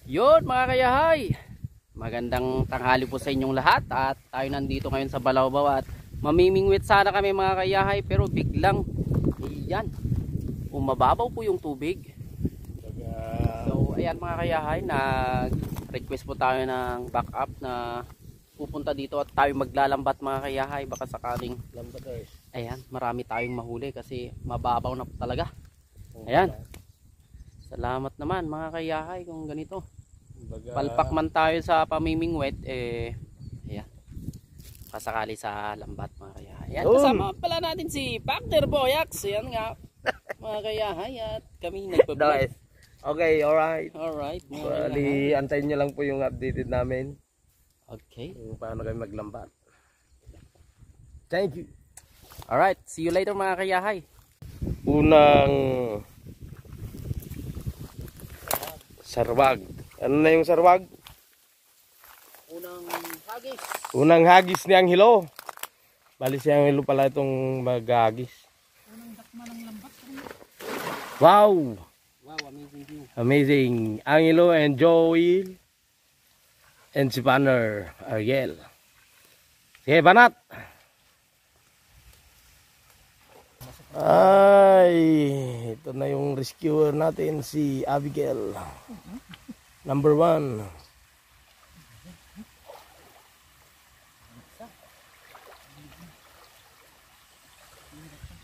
Yun mga kayahay, magandang tanghali po sa inyong lahat. At tayo nandito ngayon sa Balawbaw at mamimingwit sana kami mga kayahay, pero biglang ayan, umababaw po yung tubig. So ayan mga kayahay, nag-request po tayo ng backup na pupunta dito at tayo maglalambat mga kayahay. Baka sakaling ayan, marami tayong mahuli kasi mababaw na po talaga. Ayan, salamat naman mga kayahay kung ganito. Palpak man tayo sa pamimingwit, ayan, kasakali sa lambat mga kayahay. Ayan, kasama pala natin si Factor Boyax. Ayan nga mga kayahay, at kami nagpa-vlog. Okay, alright. Alright. Bali, antayin nyo lang po yung updated namin. Okay. Kung paano kami maglambat. Thank you. Alright, see you later mga kayahay. Unang sarwag. Ano na yung sarwag? Unang hagis. Unang hagis ni Anghelo. Bali si Anghelo pala itong maghagis. Unang dakma ng lambat. Wow! Wow, amazing view. Amazing. Anghelo and Joel and si Banner Ariel. Sige, banat! Ay, ito na yung rescuer natin, si Abigail. Number 1.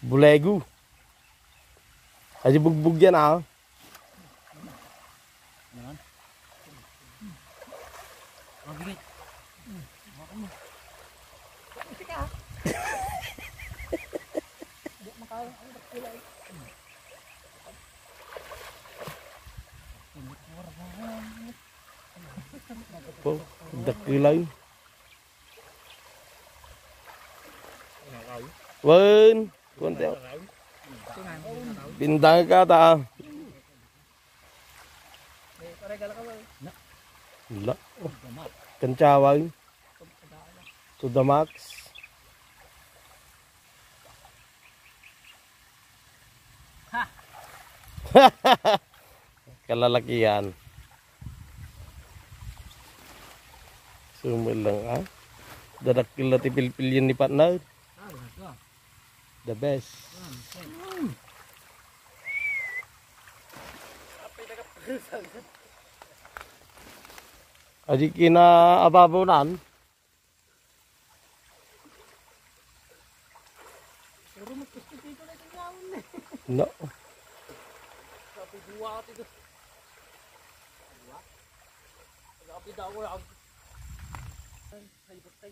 Bulegu. Kasi bugbog yan ah. Po, dakilay. Wen, konti. Bintang ka ta. La. Kencaway. To the max. Kalalakihan. Sumul lang ah. Dadakil na tipil-pil yun ni partner. The best. Adik kina ababunan. No. Sabi dua ito. Sabi daw ako. Ay, batay.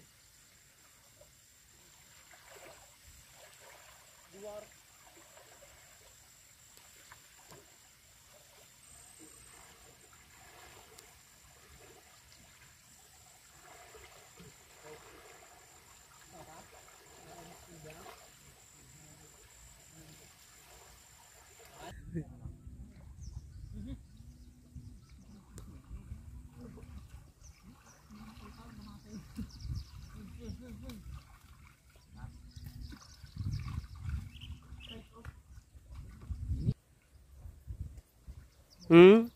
Luar. Hmm?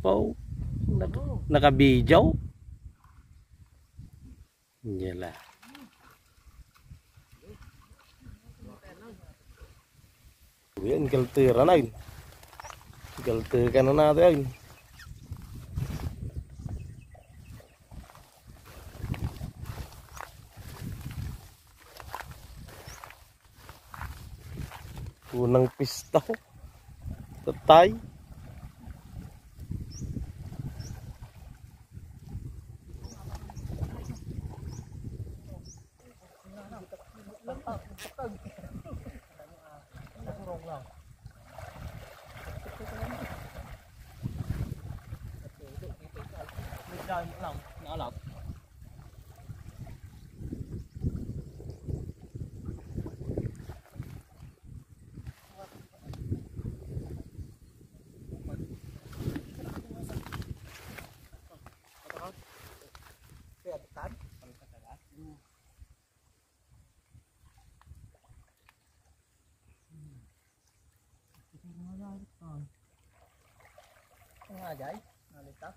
Po. Naka-video. Yala. Yan, galtira na yun. Galtira ka na natin. Unang pista ko. Tatay. Jay? Nalita?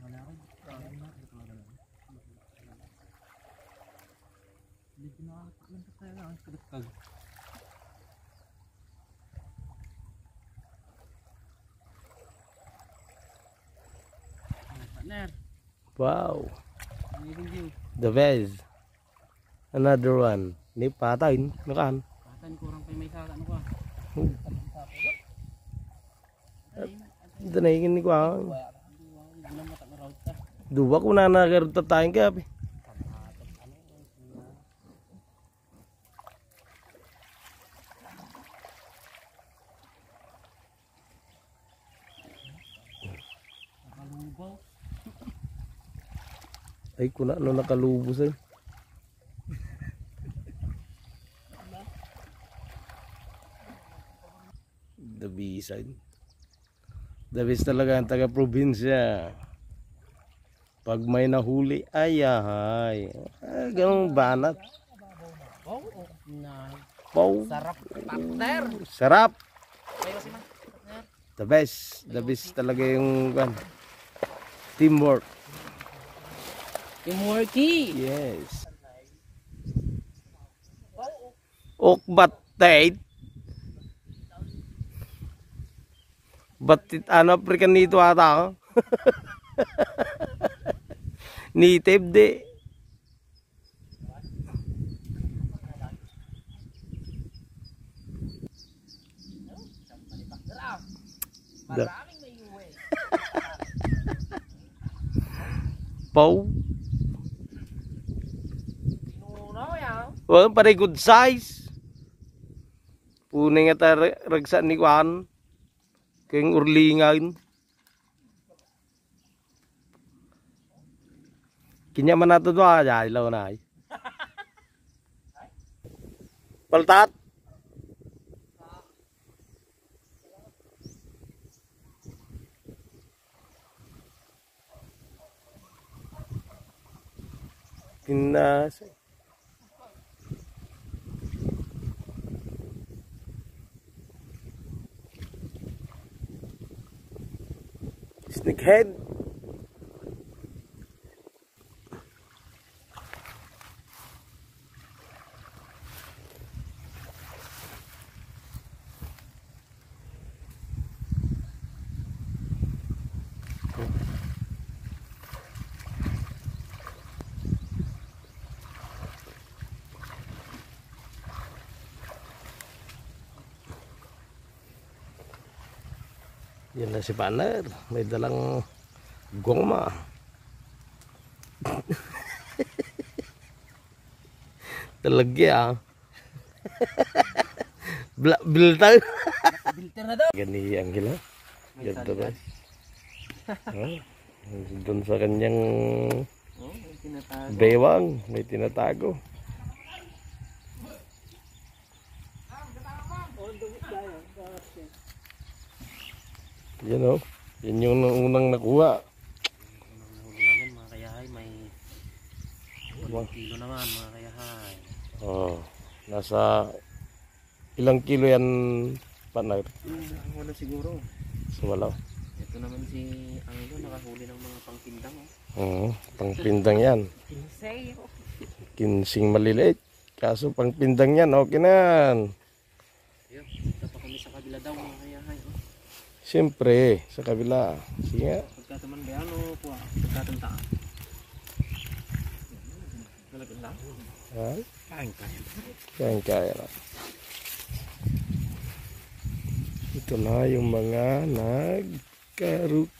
Wala ko. Hindi pinakataklan sa tayo lang. Kadagkag. Partner. Wow. Amazing view. The best. Another one. Ni patayin. Nakaan. Patan kurang pa may saka. Ano ka? Ito na ikin ko ah. Hindi na matak na route ka. Dua ko na nagarot tayong kape. Nakalubaw. Ay kuna no nakalubos ay. The B-side. The best talaga ang taga-probinsya. Pag may nahuli, ay ahay. Ganong banat. Oh, na. Wow. Sarap, partner. Sarap. Kayo si man. Partner. The best. The best talaga yung teamwork. Teamworky. Yes. Okbat tate. Batit ano African nito ata. Native de. Maraming may uwi. Pau. Pinuno yan. Well, pare good size. Puning ata ragsan ni Kwan. Keng urlingan. Kinyaman nato to aja ilaw na ay. Paltat. Kinas. Snakehead. Yan na si Paner, may dalang goma. Talagya. Biltang. Filter na daw. Gani ang gila. Ganda ba? Doon sa kanyang Oh, may tinatago. bewang, may tinatago. Yan o. Yan yung unang nakuha. Nahuli namin mga kayahay. May 1 kilo naman mga kayahay. Oh, nasa ilang kilo yan, partner? Wala siguro. So wala. Ito naman si Angelo nakahuli ng mga pangpindang. Oh. Pangpindang yan. Pinsay. Kinsing maliliit. Kaso pangpindang yan, okay na yan. Ayun, punta pa kami sa kabila daw mga kayahay. Oh. Siyempre, sa kabila. Sige nga. Pagkataman ba yan o po? Pagkatantaan. Galaganda. Ha? Kain-kain. Kaya na. Ito na yung mga nagkarukod.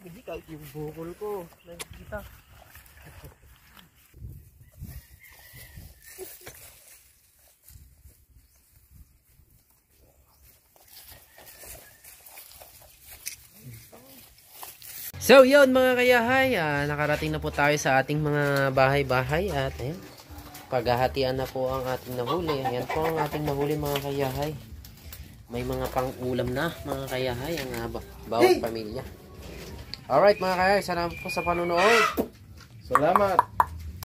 Hindi ka yung bukol ko. Nakikita. So yun mga kayahay, nakarating na po tayo sa ating mga bahay-bahay at ayun, paghahatian na po ang ating nahuli. Ayan po ang ating nahuli mga kayahay. may mga pang-ulam na mga kayahay ang bawat pamilya. Alright mga kayahay, salamat po sa panonood. Salamat.